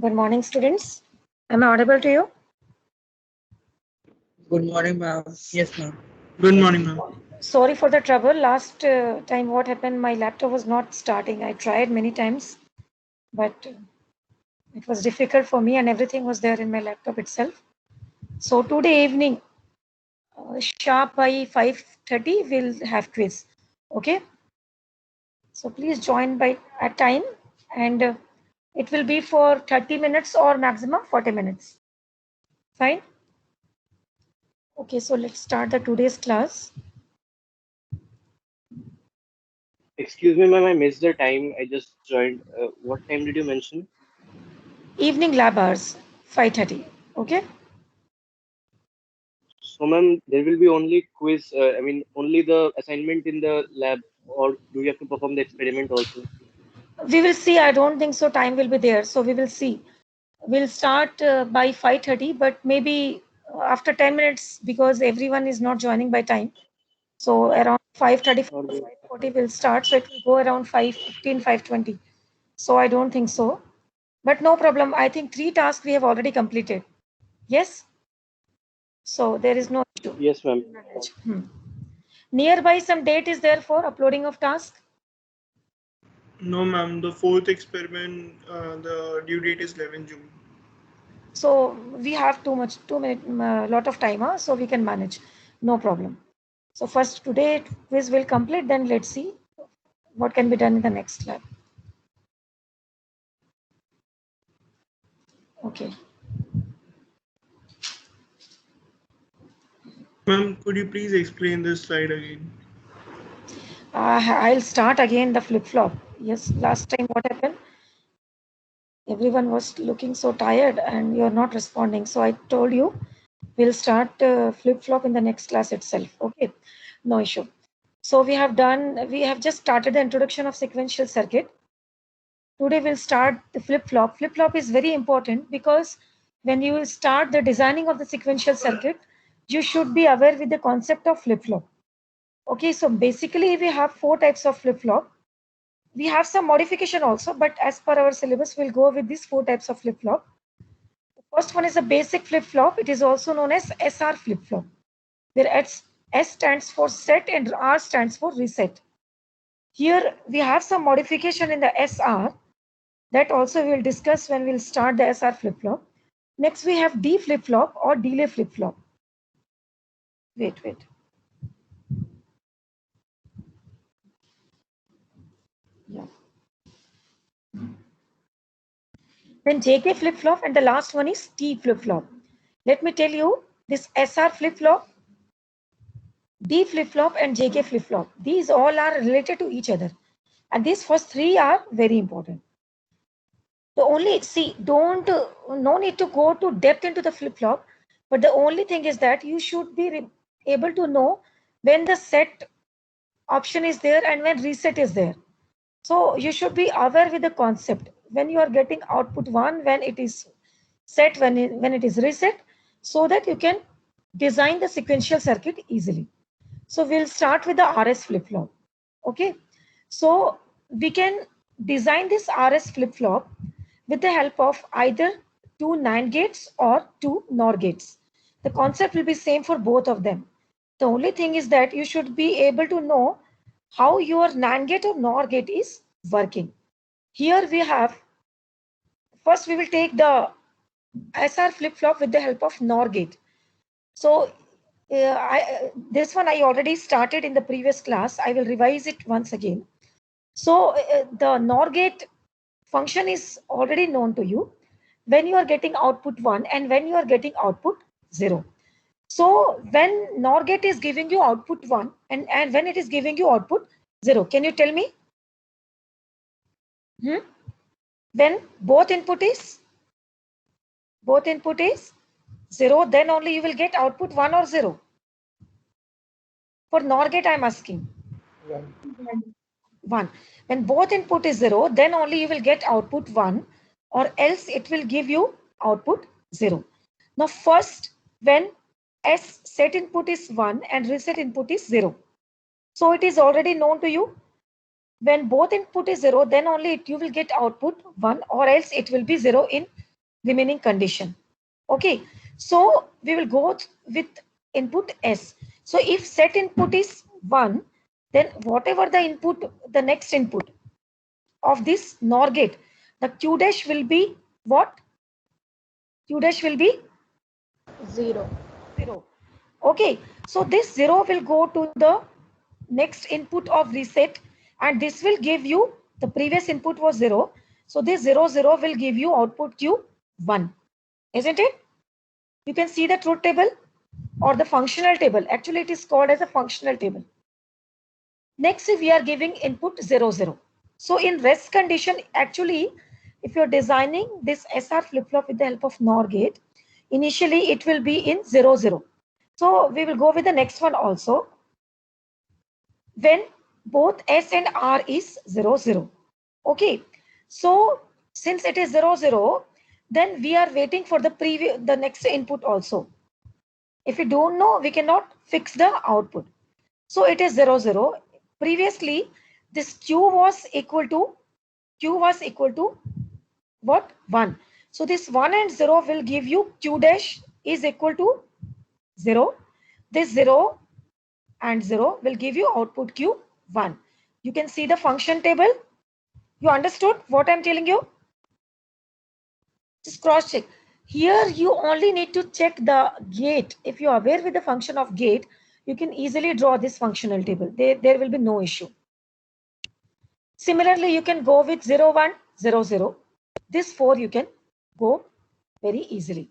Good morning, students. Am I audible to you? Good morning, ma'am. Yes, ma'am. Good morning, ma'am. Sorry for the trouble. Last time what happened, my laptop was not starting. I tried many times, but it was difficult for me and everything was there in my laptop itself. So today evening, sharp by 5:30, we'll have quiz. Okay. So please join by at time and it will be for 30 minutes or maximum 40 minutes. Fine. Okay, so let's start the today's class. Excuse me, ma'am, I missed the time. I just joined. What time did you mention? Evening lab hours, 5:30. Okay. So, ma'am, there will be only quiz. Only the assignment in the lab, or do you have to perform the experiment also? We will see. I don't think so. Time will be there. So we will see. We'll start by 5:30, but maybe after 10 minutes because everyone is not joining by time. So around 5:30 Or to 5:40 will start. So it will go around 5:15, 5:20. So I don't think so. But no problem. I think 3 tasks we have already completed. Yes. So there is no issue. yes, ma'am. Nearby some date is there for uploading of task. No, ma'am. The fourth experiment, the due date is 11 June. So we have too many, lot of time, huh? So we can manage. No problem. So first today quiz will complete, then let's see what can be done in the next lab. Okay. Ma'am, could you please explain this slide again? I'll start again the flip-flop. Yes, last time what happened? Everyone was looking so tired and you're not responding. So I told you we'll start flip-flop in the next class itself. Okay, no issue. So we have just started the introduction of sequential circuit. Today we'll start the flip-flop. Flip-flop is very important because when you start the designing of the sequential circuit, you should be aware with the concept of flip-flop. Okay, so basically we have 4 types of flip-flop. We have some modification also, but as per our syllabus, we'll go with these 4 types of flip-flop. The first one is a basic flip-flop. It is also known as SR flip-flop, where S stands for set and R stands for reset. Here we have some modification in the SR that also we'll discuss when we'll start the SR flip-flop. Next we have D flip-flop or delay flip-flop. Wait. Yeah. Then JK flip-flop and the last one is T flip-flop. Let me tell you this SR flip-flop, D flip-flop and JK flip-flop. These all are related to each other. And these first 3 are very important. The only, see, no need to go to depth into the flip-flop, but the only thing is that you should be able to know when the set option is there and when reset is there. So you should be aware with the concept. When you are getting output 1, when it is set, when it is reset, so that you can design the sequential circuit easily. So we'll start with the RS flip-flop. Okay. So we can design this RS flip-flop with the help of either 2 NAND gates or 2 NOR gates. The concept will be same for both of them. The only thing is that you should be able to know how your NAND gate or NOR gate is working. Here we have, first we will take the SR flip-flop with the help of NOR gate. So this one I already started in the previous class. I will revise it once again. So the NOR gate function is already known to you. When you are getting output 1 and when you are getting output 0. So when NOR gate is giving you output 1 and when it is giving you output 0, can you tell me? When both input is 0, then only you will get output 1 or 0. For NOR gate, I am asking. 1. When both input is 0, then only you will get output 1, or else it will give you output 0. Now first, when S set input is 1 and reset input is 0. So it is already known to you. When both input is 0, then only you will get output 1, or else it will be 0 in remaining condition. Okay. So we will go with input S. So if set input is 1, then whatever the input, the next input of this NOR gate, the Q dash will be what? Q dash will be 0. Okay. So this 0 will go to the next input of reset, and this will give you, the previous input was 0. So this 0, 0 will give you output Q1. Isn't it? You can see the truth table or the functional table. Actually, it is called as a functional table. Next, we are giving input 0, 0. So in rest condition, actually, if you're designing this SR flip-flop with the help of NOR gate, initially it will be in 0, 0. So we will go with the next one also. When both S and R is 0, 0. Okay. So since it is 0, 0, then we are waiting for the next input also. If we don't know, we cannot fix the output. So it is 0, 0. Previously, this Q was equal to what? 1. So this 1 and 0 will give you Q dash is equal to 0. This 0 and 0 will give you output Q1. You can see the function table. You understood what I'm telling you? Just cross check. Here you only need to check the gate. If you are aware with the function of gate, you can easily draw this functional table. There will be no issue. Similarly, you can go with 0, 1, 0, 0. This 4 you can go very easily.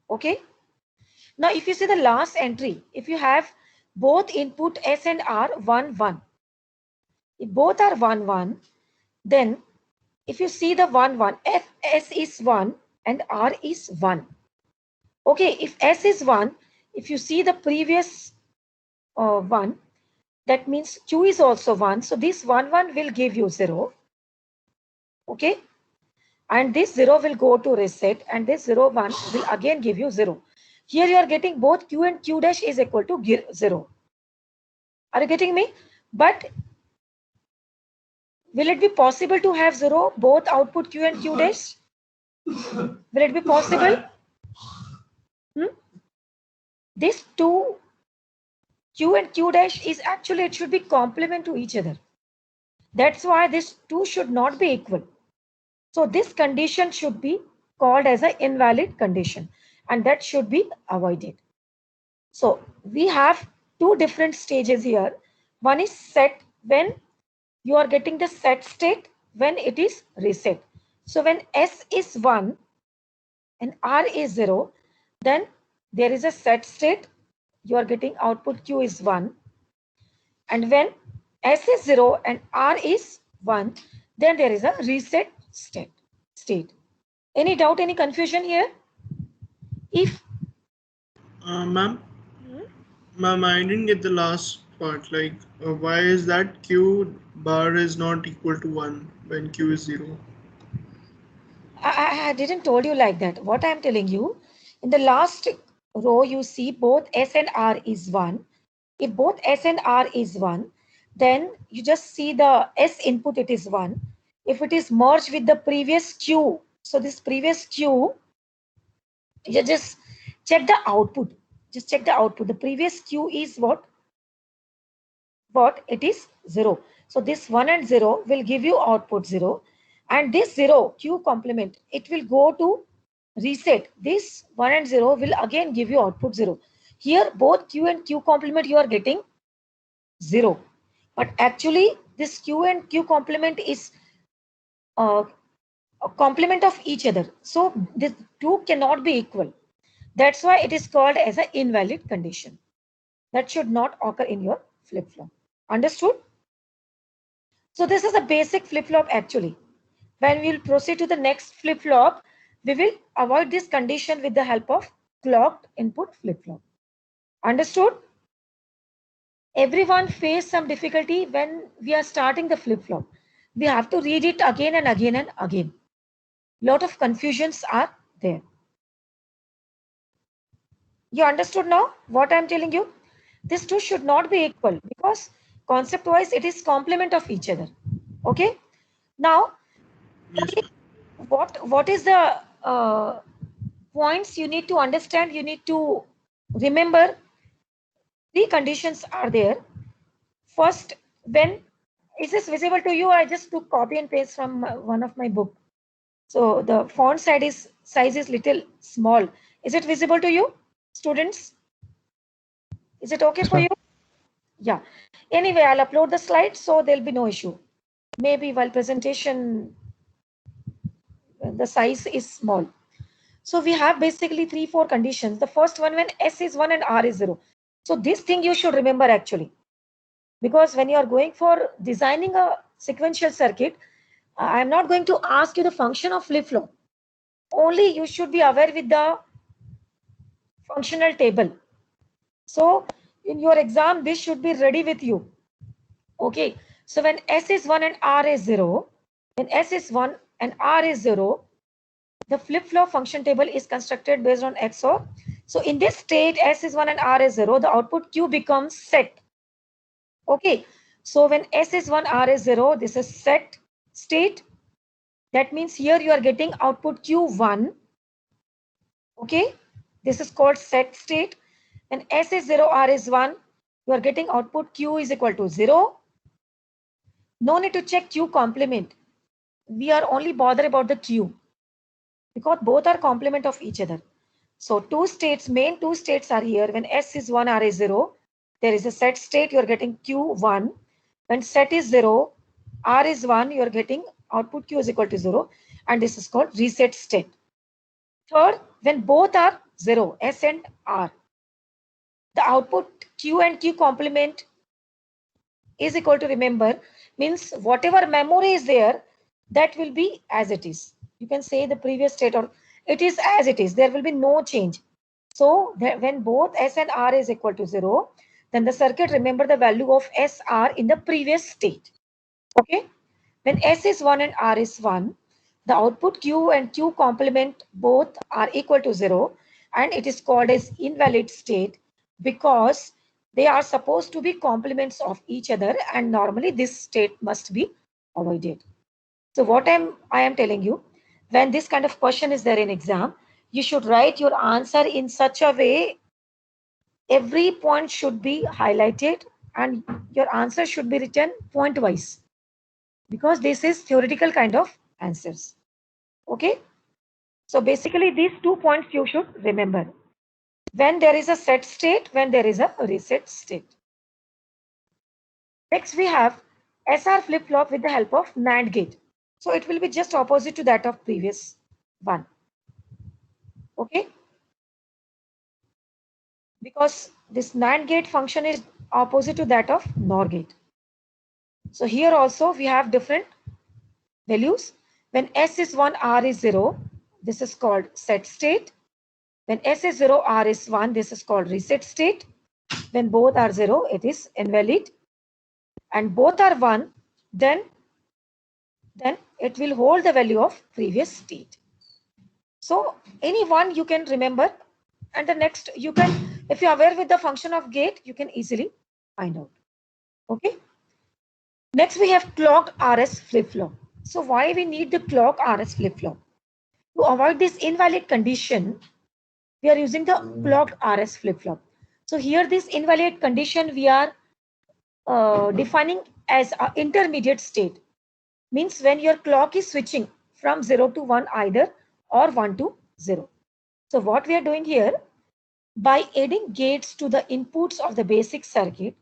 Okay. Now, if you see the last entry, if you have both input S and R 1, 1. If both are 1, 1, then if you see the 1, 1, if S is 1 and R is 1. Okay, if S is 1, if you see the previous 1, that means Q is also 1. So this 1, 1 will give you 0. Okay. And this 0 will go to reset, and this 0, 1 will again give you 0. Here you are getting both Q and Q dash is equal to 0. Are you getting me? But will it be possible to have 0 both output Q and Q dash? Will it be possible? This 2 Q and Q dash is actually, it should be complement to each other. That's why this 2 should not be equal. So this condition should be called as an invalid condition, and that should be avoided. So we have two different stages here. One is set, when you are getting the set state when it is reset. So when S is 1 and R is 0, then there is a set state. You are getting output Q is 1. And when S is 0 and R is 1, then there is a reset state. Any doubt, any confusion here? If Ma'am, I didn't get the last part. Like, why is that Q bar is not equal to 1 when Q is 0? I didn't told you like that. What I'm telling you, in the last row, you see both S and R is 1. If both S and R is 1, then you just see the S input, it is 1. If it is merged with the previous Q, so this previous Q, you just check the output. Just check the output. The previous Q is what? What? It is 0. So this 1 and 0 will give you output 0. And this 0, Q complement, it will go to reset. This 1 and 0 will again give you output 0. Here, both Q and Q complement, you are getting 0. But actually, this Q and Q complement is a complement of each other. So these two cannot be equal. That's why it is called as an invalid condition. That should not occur in your flip-flop. Understood? So this is a basic flip-flop actually. When we will proceed to the next flip-flop, we will avoid this condition with the help of clocked input flip-flop. Understood? Everyone face some difficulty when we are starting the flip-flop. We have to read it again and again and again. Lot of confusions are there. You understood now what I'm telling you? These two should not be equal because concept wise it is complement of each other. Okay. Now, Yes, ma'am. what is the points you need to understand? You need to remember three conditions are there. First, when is this visible to you? I just took copy and paste from one of my book. So the font size is little small. Is it visible to you, students? Is it okay for you? Yeah. Anyway, I'll upload the slides, so there'll be no issue. Maybe while presentation, the size is small. So we have basically 3-4 conditions. The first one, when S is 1 and R is 0. So this thing you should remember actually. Because when you are going for designing a sequential circuit, I'm not going to ask you the function of flip-flop. Only you should be aware with the functional table. So in your exam, this should be ready with you. Okay. So when S is 1 and R is 0, when S is 1 and R is 0, the flip-flop function table is constructed based on XOR. So in this state, S is 1 and R is 0, the output Q becomes set. Okay. So when S is 1, R is 0, this is set state. That means here you are getting output Q1. Okay. This is called set state. When S is 0, R is 1, you are getting output Q is equal to 0. No need to check Q complement. We are only bothered about the Q because both are complement of each other. So two states, main two states are here. When S is 1, R is 0, there is a set state, you are getting Q1. When set is 0, R is 1, you are getting output Q is equal to 0. And this is called reset state. Third, when both are 0, S and R, the output Q and Q complement is equal to, remember, means whatever memory is there, that will be as it is. You can say the previous state or it is as it is. There will be no change. So when both S and R is equal to 0, then the circuit remember the value of SR in the previous state. Okay. When S is 1 and R is 1, the output Q and Q complement both are equal to 0 and it is called as invalid state because they are supposed to be complements of each other and normally this state must be avoided. So what I am telling you, when this kind of question is there in exam, you should write your answer in such a way every point should be highlighted and your answer should be written point wise because this is theoretical kind of answers. Okay. So basically these 2 points you should remember. When there is a set state, when there is a reset state. Next we have SR flip-flop with the help of NAND gate. So it will be just opposite to that of previous one. Okay. Because this NAND gate function is opposite to that of NOR gate. So here also we have different values. When S is 1, R is 0, this is called set state. When S is 0, R is 1, this is called reset state. When both are 0, it is invalid. And both are 1, then it will hold the value of previous state. So any one you can remember, and the next you can, if you are aware with the function of gate, you can easily find out. Okay. Next we have clocked RS flip-flop. So why we need the clock RS flip-flop? To avoid this invalid condition, we are using the clocked RS flip-flop. So here this invalid condition we are defining as an intermediate state. Means when your clock is switching from 0 to 1 either, or 1 to 0. So what we are doing here, by adding gates to the inputs of the basic circuit,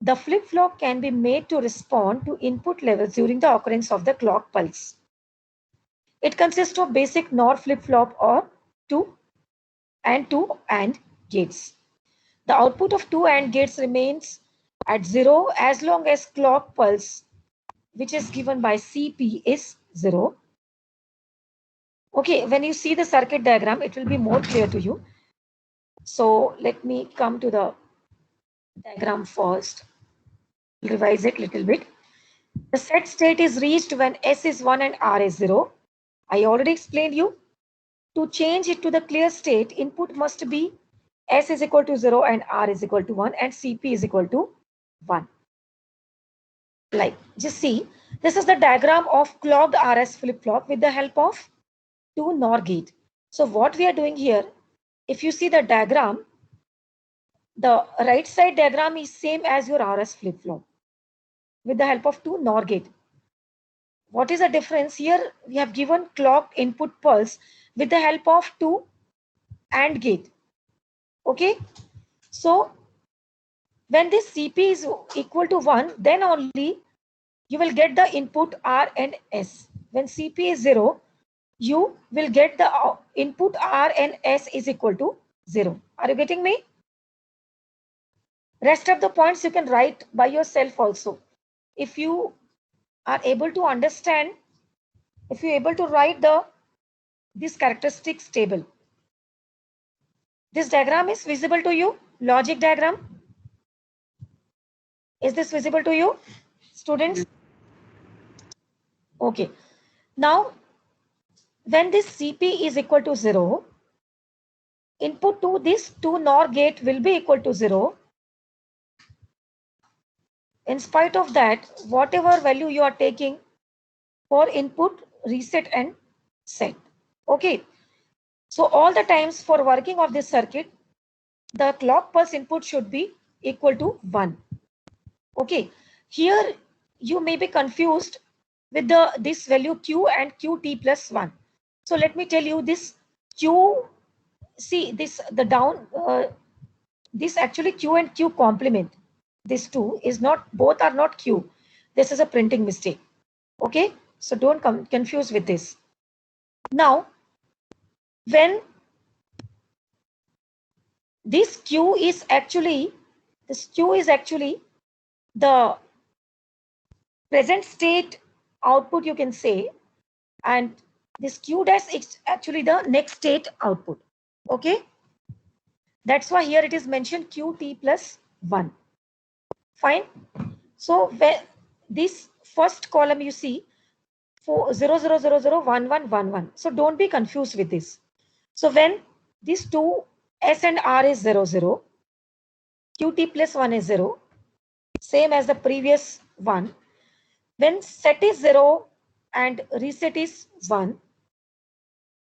the flip-flop can be made to respond to input levels during the occurrence of the clock pulse. It consists of basic NOR flip-flop or 2 AND gates. The output of 2 AND gates remains at 0 as long as clock pulse, which is given by CP, is 0. Okay, when you see the circuit diagram, it will be more clear to you. So let me come to the diagram first. Revise it a little bit. The set state is reached when S is 1 and R is 0. I already explained you. To change it to the clear state, input must be S is equal to 0 and R is equal to 1 and CP is equal to 1. Like, just see, this is the diagram of clocked RS flip-flop with the help of 2 NOR gate. So what we are doing here, if you see the diagram, the right side diagram is same as your RS flip-flop with the help of 2 NOR gate. What is the difference? Here we have given clock input pulse with the help of 2 AND gate. Okay, so when this CP is equal to 1, then only you will get the input R and S. When CP is 0, you will get the input R and S is equal to 0. Are you getting me? Rest of the points you can write by yourself also. If you are able to understand, if you are able to write this characteristics table. This diagram is visible to you? Logic diagram? Is this visible to you, students? Okay. Now, when this CP is equal to 0, input to this 2 NOR gate will be equal to 0. In spite of that, whatever value you are taking for input, reset and set. Okay. So all the times for working of this circuit, the clock pulse input should be equal to 1. Okay. Here you may be confused with this value Q and QT plus 1. So let me tell you this Q, see this, the down, this actually Q and Q complement. This two is not, both are not Q. This is a printing mistake. Okay, so don't confuse with this. Now, when this Q is actually, the present state output, you can say, and this Q dash is actually the next state output. Okay, that's why here it is mentioned QT plus 1. Fine. So when this first column you see 0 0 0 0 1 1 1 1. So don't be confused with this. So when these two S and R is 0 0, QT plus 1 is 0, same as the previous one. When set is 0 and reset is 1,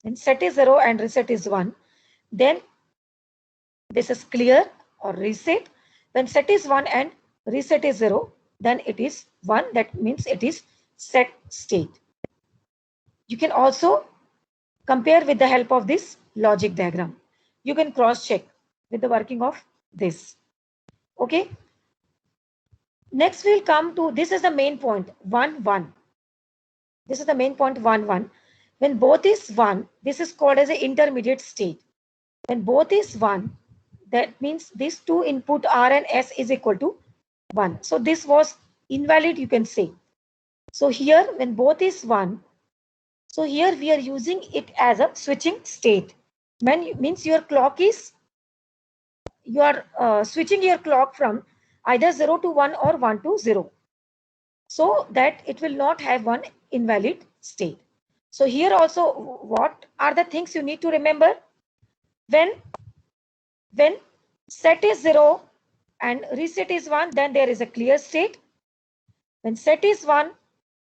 when set is 0 and reset is 1, then this is clear or reset. When set is 1 and reset is 0, then it is 1. That means it is set state. You can also compare with the help of this logic diagram. You can cross check with the working of this. Okay. Next we'll come to, this is the main point 1 1. This is the main point 1 1. When both is 1, this is called as an intermediate state. When both is 1, that means these two input R and S is equal to 1. So this was invalid, you can say. So here when both is 1, so here we are using it as a switching state. When means your clock is you are switching your clock from either 0 to 1 or 1 to 0, so that it will not have one invalid state. So here also, what are the things you need to remember? When set is 0 and reset is 1, then there is a clear state. When set is 1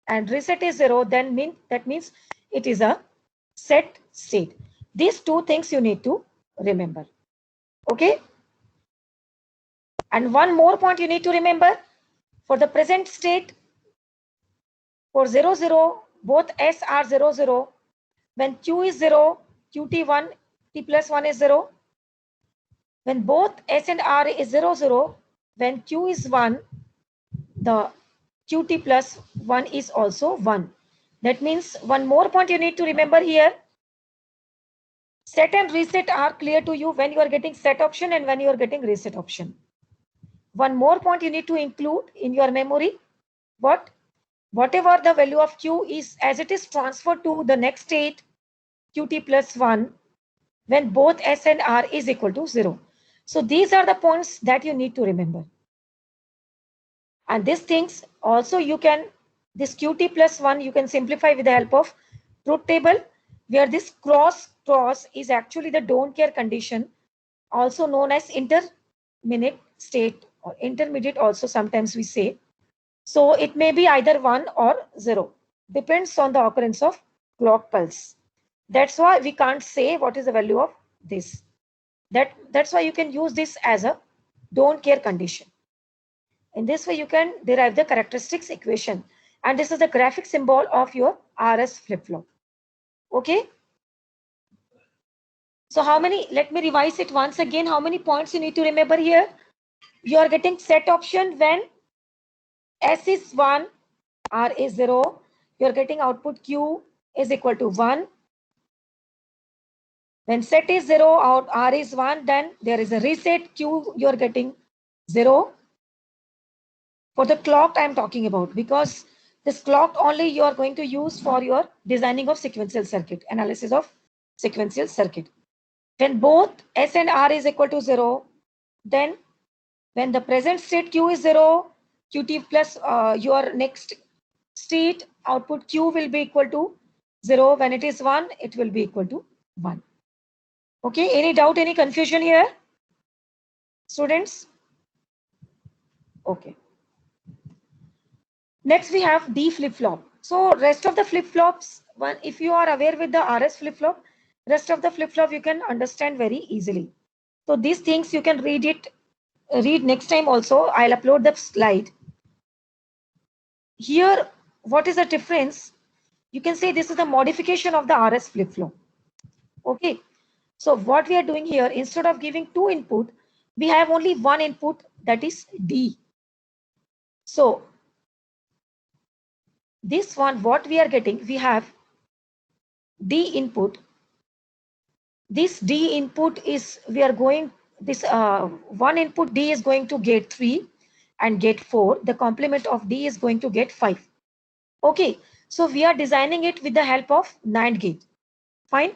and reset is 0, then that means it is a set state. These two things you need to remember. Okay. And one more point you need to remember: for the present state, for 0, 0, both S are 0, 0. When Q is 0, QT1, T plus 1 is 0. When both S and R is 0, 0, when Q is 1, the QT plus 1 is also 1. That means one more point you need to remember here: set and reset are clear to you when you are getting set option and when you are getting reset option. One more point you need to include in your memory: whatever the value of Q is, as it is transferred to the next state, QT plus 1, when both S and R is equal to 0. So these are the points that you need to remember. And these things also this QT plus 1 you can simplify with the help of truth table, where this cross is actually the don't care condition, also known as intermediate state, or intermediate also sometimes we say. So it may be either 1 or 0, depends on the occurrence of clock pulse. That's why we can't say what is the value of this. That's why you can use this as a don't care condition. In this way, you can derive the characteristics equation. And this is the graphic symbol of your RS flip-flop. Okay. So how many, let me revise it once again. How many points you need to remember here? You are getting set option when S is 1, R is 0. You are getting output Q is equal to 1. When set is 0, R is 1, then there is a reset Q, you are getting 0. For the clock I am talking about, because this clock only you are going to use for your designing of sequential circuit, analysis of sequential circuit. When both S and R is equal to 0, then when the present state Q is 0, QT plus your next state output Q will be equal to 0. When it is 1, it will be equal to 1. Okay, any doubt, any confusion here, students? Okay. Next we have D flip-flop. So rest of the flip-flops, if you are aware with the RS flip-flop, rest of the flip-flop you can understand very easily. So these things you can read next time also. I'll upload the slide. Here, what is the difference? You can say this is the modification of the RS flip-flop. Okay. So what we are doing here, instead of giving 2 input, we have only 1 input, that is D. So this one, what we are getting, we have D input. This D input is, we are going, this one input D is going to gate 3 and gate 4. The complement of D is going to gate 5. Okay, so we are designing it with the help of NAND gate. Fine.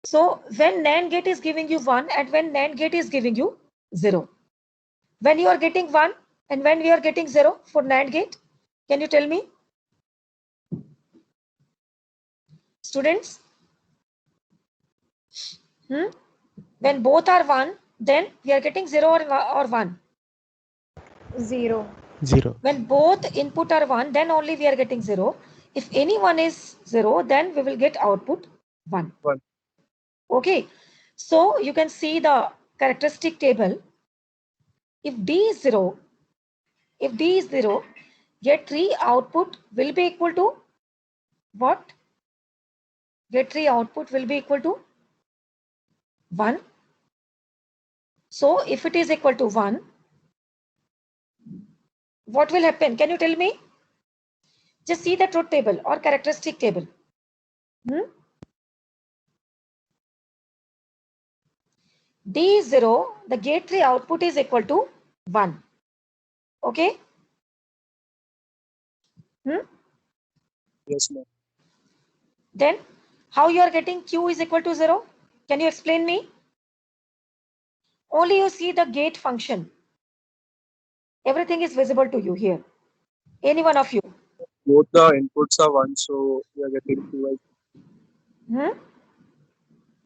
So when NAND gate is giving you 1 and when NAND gate is giving you 0. When you are getting 1 and when we are getting 0 for NAND gate, can you tell me? Students? When both are 1, then we are getting 0 or 1? 0. 0. When both input are 1, then only we are getting 0. If any one is 0, then we will get output 1. 1. Okay. So you can see the characteristic table. If D is 0, gate 3 output will be equal to what? Gate 3 output will be equal to 1. So if it is equal to 1, what will happen? Can you tell me? Just see the truth table or characteristic table. D is 0, the gate 3 output is equal to 1. Okay? Yes, ma'am. Then how you are getting Q is equal to 0? Can you explain me? Only you see the gate function. Everything is visible to you here. Any one of you. Both the inputs are 1, so we are getting 2. Hmm?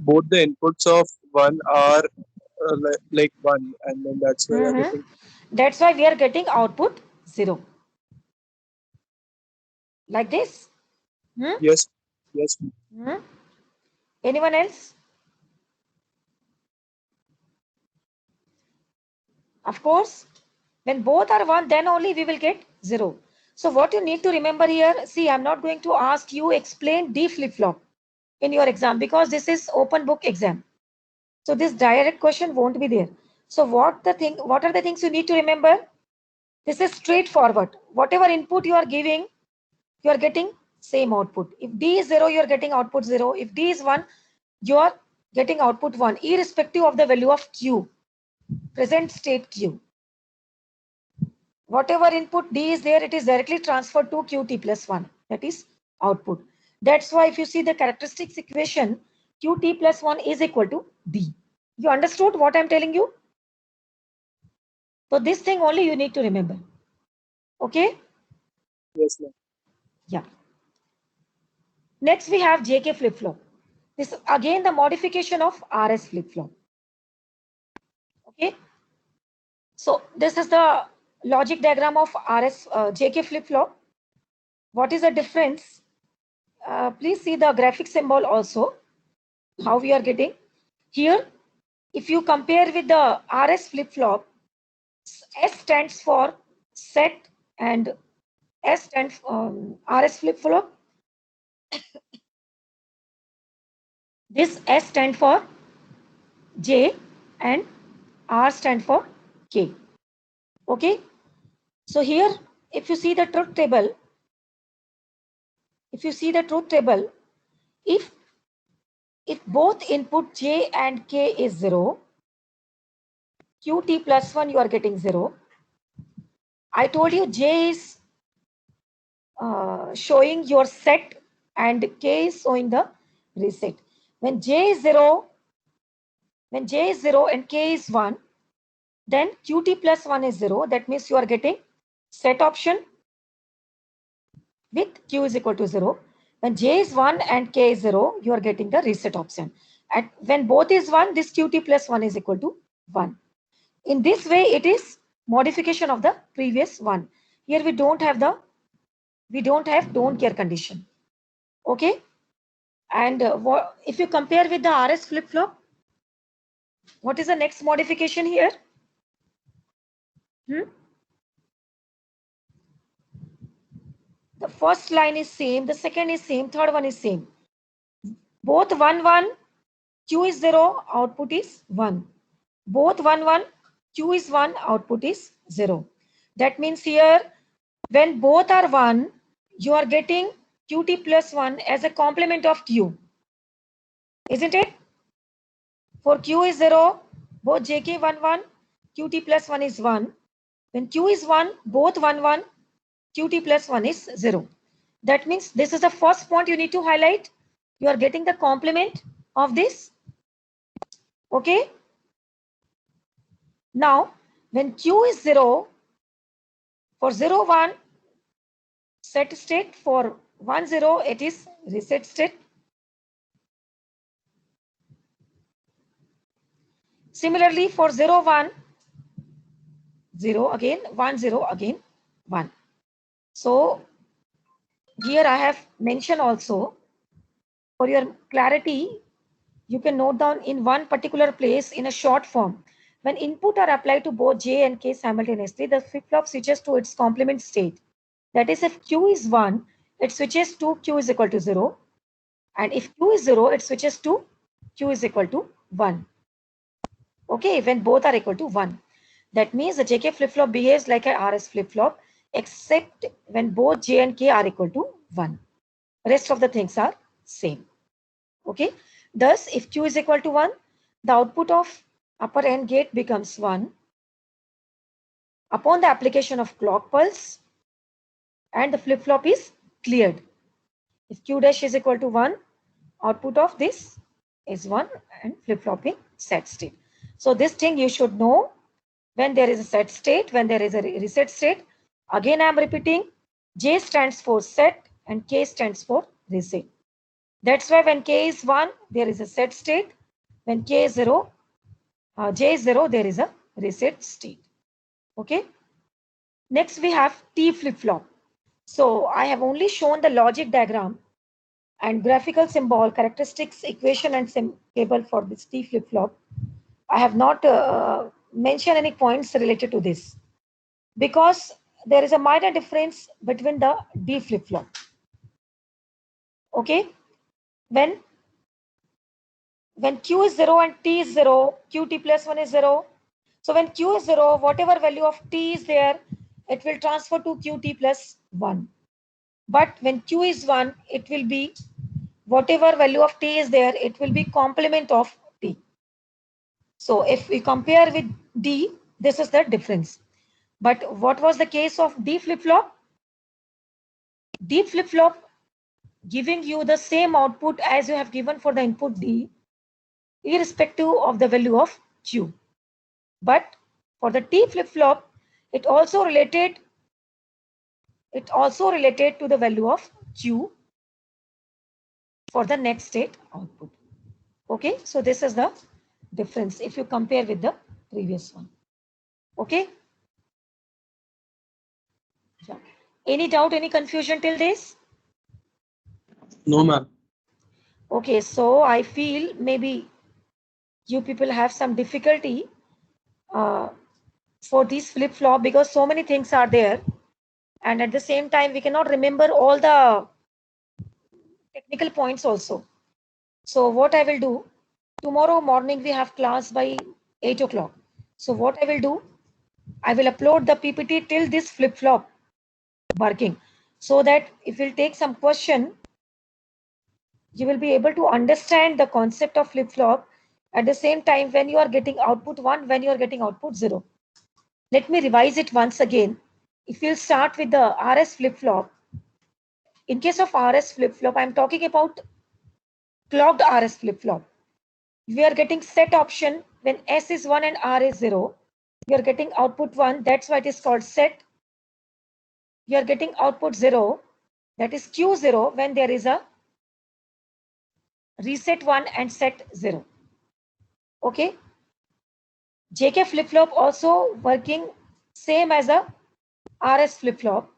Both the inputs of 1 are like 1, and then that's why we are getting. That's why we are getting output 0. Like this. Yes. Yes. Anyone else? Of course, when both are 1, then only we will get 0. So what you need to remember here, see, I'm not going to ask you explain D flip-flop in your exam because this is open book exam. So this direct question won't be there. So what are the things you need to remember? This is straightforward. Whatever input you are giving, you are getting same output. If D is 0, you are getting output 0. If D is 1, you are getting output 1, irrespective of the value of Q, present state Q. Whatever input D is there, it is directly transferred to Qt plus 1. That is output. That's why if you see the characteristics equation, Qt plus 1 is equal to D. You understood what I'm telling you? So this thing only you need to remember. Okay? Yes, ma'am. Yeah. Next we have JK flip-flop. This again the modification of RS flip-flop. Okay? So this is the logic diagram of JK flip-flop. What is the difference? Please see the graphic symbol also, how we are getting. Here, if you compare with the RS flip-flop, S stands for set and S stands for RS flip-flop. This S stands for J and R stands for K. Okay. So here, if you see the truth table, if both input J and K is 0, Qt plus 1 you are getting 0. I told you J is showing your set and K is showing the reset. When J is 0 and K is 1, then Qt plus 1 is 0. That means you are getting set option with Q is equal to 0. When J is 1 and K is 0, you are getting the reset option. And when both is 1, this Qt plus 1 is equal to 1. In this way, it is modification of the previous one. Here we don't have don't care condition. Okay. And if you compare with the RS flip-flop, what is the next modification here? The first line is same, the second is same, third one is same. Both 1, 1, Q is 0, output is 1. Both 1, 1, Q is 1, output is 0. That means here, when both are 1, you are getting Qt plus 1 as a complement of Q. Isn't it? For Q is 0, both JK 1, 1, Qt plus 1 is 1. When Q is 1, both 1, 1, Qt plus 1 is 0. That means this is the first point you need to highlight. You are getting the complement of this. Okay. Now, when Q is 0, for 0, 1, set state. For 1, 0, it is reset state. Similarly, for 0, 1, 0 again, 1, 0 again, 1. So, here I have mentioned also, for your clarity, you can note down in one particular place in a short form. When input are applied to both J and K simultaneously, the flip-flop switches to its complement state. That is, if Q is 1, it switches to Q is equal to 0. And if Q is 0, it switches to Q is equal to 1. Okay, when both are equal to 1. That means the JK flip-flop behaves like a RS flip-flop, except when both J and K are equal to 1. Rest of the things are same. Okay. Thus, if Q is equal to 1, the output of upper AND gate becomes 1 upon the application of clock pulse, and the flip-flop is cleared. If Q dash is equal to 1, output of this is 1 and flip-flopping set state. So this thing you should know when there is a set state, when there is a reset state. Again, I am repeating, J stands for set and K stands for reset. That's why when K is 1, there is a set state. When K is 0, J is 0, there is a reset state. Okay. Next, we have T flip-flop. So I have only shown the logic diagram and graphical symbol, characteristics, equation, and table for this T flip-flop. I have not mentioned any points related to this because there is a minor difference between the D flip-flop. Okay, when Q is 0 and T is 0, QT plus 1 is 0. So when Q is 0, whatever value of T is there, it will transfer to QT plus 1. But when Q is 1, it will be whatever value of T is there, it will be complement of T. So if we compare with D, this is the difference. But what was the case of D flip-flop? D flip-flop giving you the same output as you have given for the input D, irrespective of the value of Q. But for the T flip-flop, it also related to the value of Q for the next state output. Okay, so this is the difference if you compare with the previous one. Okay. Yeah. Any doubt, any confusion till this? No, ma'am. Okay, so I feel maybe you people have some difficulty for these flip-flop because so many things are there, and at the same time we cannot remember all the technical points also. So what I will do, tomorrow morning we have class by 8 o'clock. So what I will do, I will upload the PPT till this flip-flop working, so that if you'll take some question, you will be able to understand the concept of flip-flop at the same time when you are getting output 1, when you are getting output 0. Let me revise it once again. If you'll start with the RS flip-flop, in case of RS flip-flop, I'm talking about clocked RS flip-flop. We are getting set option when S is 1 and R is 0. You are getting output 1, that's why it is called set. You are getting output 0, that is Q0 when there is a reset 1 and set 0. Okay. JK flip-flop also working same as a RS flip-flop,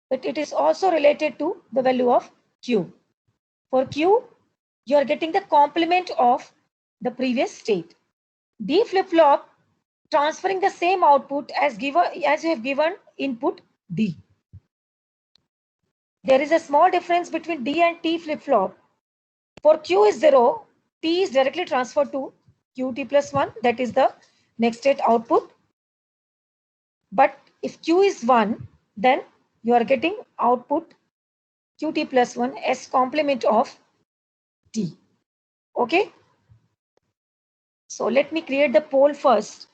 but it is also related to the value of Q. For Q, you are getting the complement of the previous state. D flip-flop transferring the same output as you have given input D. There is a small difference between D and T flip-flop. For Q is 0, T is directly transferred to QT plus 1, that is the next state output. But if Q is 1, then you are getting output QT plus 1 as complement of T. Okay. So let me create the poll first.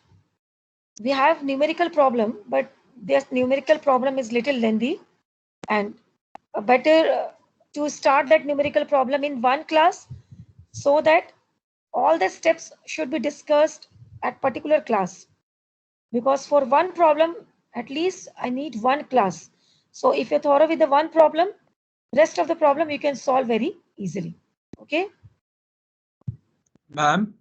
We have numerical problem, but this numerical problem is little lengthy, and better to start that numerical problem in one class so that all the steps should be discussed at particular class. Because for one problem, at least I need one class. So if you're thorough with the one problem, rest of the problem you can solve very easily. Okay. Ma'am,